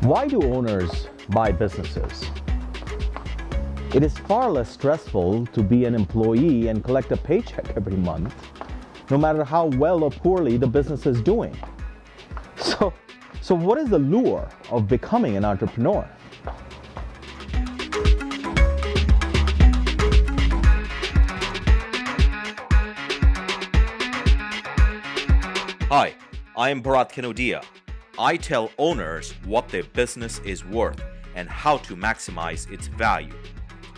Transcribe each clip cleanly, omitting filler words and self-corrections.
Why do owners buy businesses? It is far less stressful to be an employee and collect a paycheck every month, no matter how well or poorly the business is doing. So what is the lure of becoming an entrepreneur? Hi, I am Bharat Kanodia. I tell owners what their business is worth and how to maximize its value.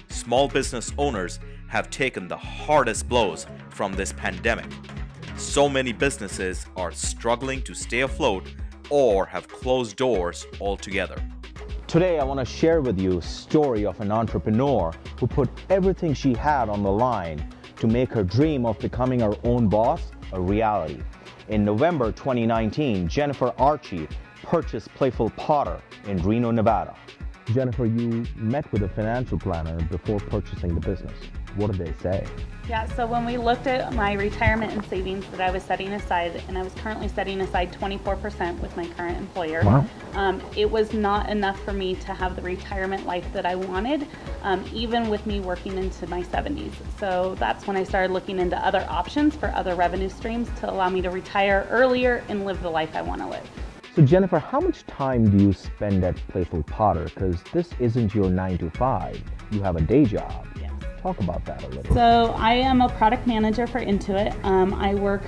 Small business owners have taken the hardest blows from this pandemic. So many businesses are struggling to stay afloat or have closed doors altogether. Today, I want to share with you a story of an entrepreneur who put everything she had on the line to make her dream of becoming her own boss a reality. In November 2019, Jennifer Archey purchased Playful Potter in Reno, Nevada. Jennifer, you met with a financial planner before purchasing the business. What did they say? Yeah, so when we looked at my retirement and savings that I was setting aside, and I was currently setting aside 24% with my current employer, Wow. It was not enough for me to have the retirement life that I wanted, even with me working into my 70s. So that's when I started looking into other options for other revenue streams to allow me to retire earlier and live the life I want to live. So Jennifer, how much time do you spend at Playful Potter? Because this isn't your 9 to 5. You have a day job. Yes. Talk about that a little. So I am a product manager for Intuit. I work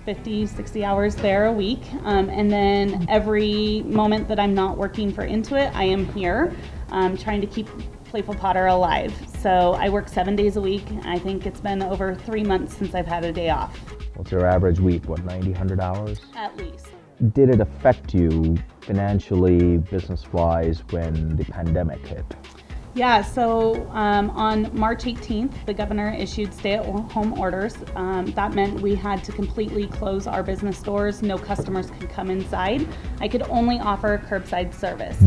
50, 60 hours there a week. And then every moment that I'm not working for Intuit, I am here trying to keep Playful Potter alive. So I work 7 days a week. I think it's been over 3 months since I've had a day off. What's your average week? What, 90, 100 hours? At least. Did it affect you financially, business-wise, when the pandemic hit? Yeah, so on March 18th, the governor issued stay-at-home orders. That meant we had to completely close our business doors. No customers could come inside. I could only offer curbside service.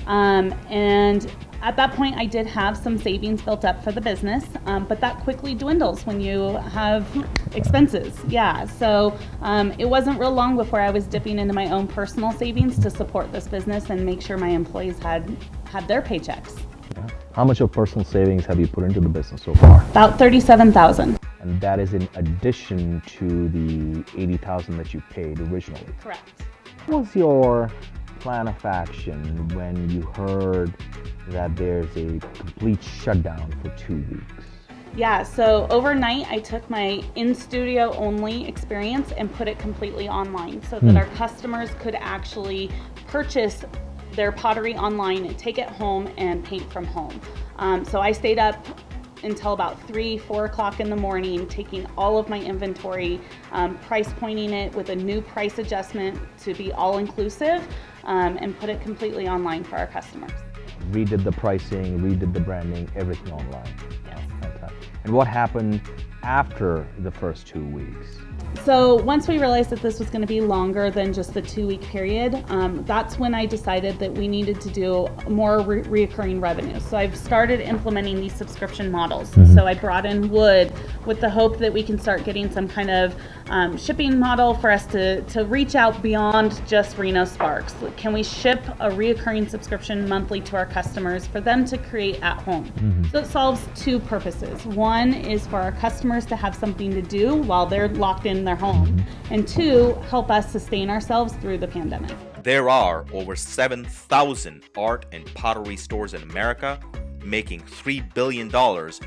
And at that point, I did have some savings built up for the business, but that quickly dwindles when you have expenses. Yeah, so it wasn't real long before I was dipping into my own personal savings to support this business and make sure my employees had their paychecks. Yeah. How much of personal savings have you put into the business so far? About $37,000. And that is in addition to the $80,000 that you paid originally. Correct. What was your plan of action when you heard that there's a complete shutdown for 2 weeks? Yeah, so overnight I took my in-studio only experience and put it completely online so that our customers could actually purchase their pottery online and take it home and paint from home. So I stayed up until about 3, 4 o'clock in the morning, taking all of my inventory, price pointing it with a new price adjustment to be all inclusive, and put it completely online for our customers. Redid the pricing, redid the branding, everything online. Yes. Fantastic. And what happened after the first 2 weeks? So once we realized that this was going to be longer than just the 2-week period, that's when I decided that we needed to do more reoccurring revenue. So I've started implementing these subscription models. So I brought in wood with the hope that we can start getting some kind of shipping model for us to reach out beyond just Reno Sparks. Can we ship a reoccurring subscription monthly to our customers for them to create at home? So it solves 2 purposes. One is for our customers to have something to do while they're locked in their home, and 2, help us sustain ourselves through the pandemic. There are over 7,000 art and pottery stores in America, making $3 billion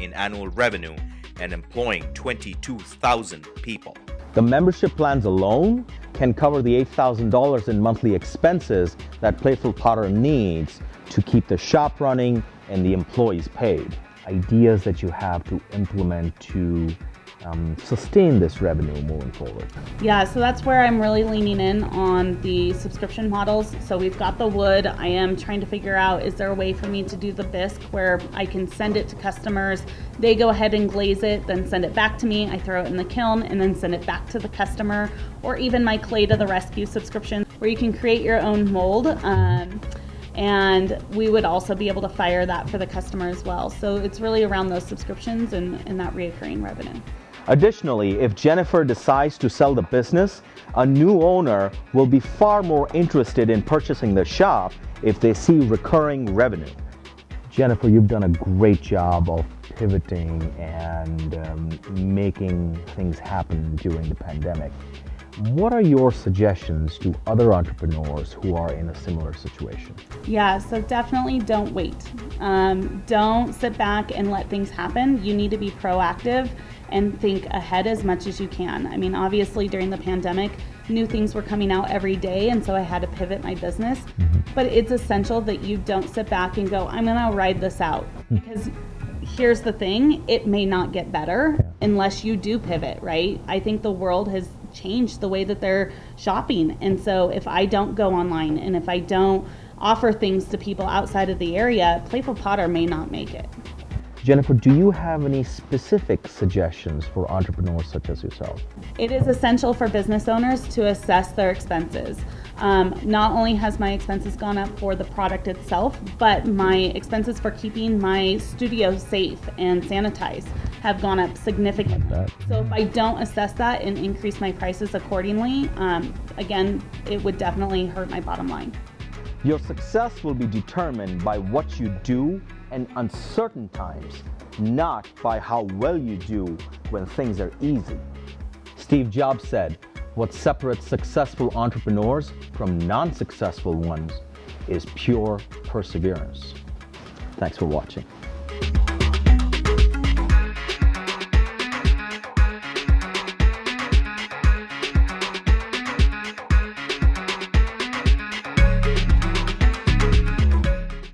in annual revenue and employing 22,000 people. The membership plans alone can cover the $8,000 in monthly expenses that Playful Potter needs to keep the shop running and the employees paid. Ideas that you have to implement to sustain this revenue moving forward? Yeah, so that's where I'm really leaning in on the subscription models. So we've got the wood. I am trying to figure out, is there a way for me to do the bisque where I can send it to customers, they go ahead and glaze it, then send it back to me, I throw it in the kiln, and then send it back to the customer, or even my Clay to the Rescue subscription, where you can create your own mold. And we would also be able to fire that for the customer as well. So it's really around those subscriptions and that reoccurring revenue. Additionally, if Jennifer decides to sell the business, a new owner will be far more interested in purchasing the shop if they see recurring revenue. Jennifer, you've done a great job of pivoting and making things happen during the pandemic. What are your suggestions to other entrepreneurs who are in a similar situation? Yeah, so definitely don't wait. Don't sit back and let things happen. You need to be proactive and think ahead as much as you can. I mean, obviously during the pandemic, new things were coming out every day, and so I had to pivot my business. But it's essential that you don't sit back and go, I'm gonna ride this out. Because here's the thing, it may not get better unless you do pivot, right? I think the world has changed the way that they're shopping. And so if I don't go online and if I don't offer things to people outside of the area, Playful Potter may not make it. Jennifer, do you have any specific suggestions for entrepreneurs such as yourself? It is essential for business owners to assess their expenses. Not only has my expenses gone up for the product itself, but my expenses for keeping my studio safe and sanitized have gone up significantly. So if I don't assess that and increase my prices accordingly, again, it would definitely hurt my bottom line. Your success will be determined by what you do in uncertain times, not by how well you do when things are easy. Steve Jobs said, what separates successful entrepreneurs from non-successful ones is pure perseverance. Thanks for watching.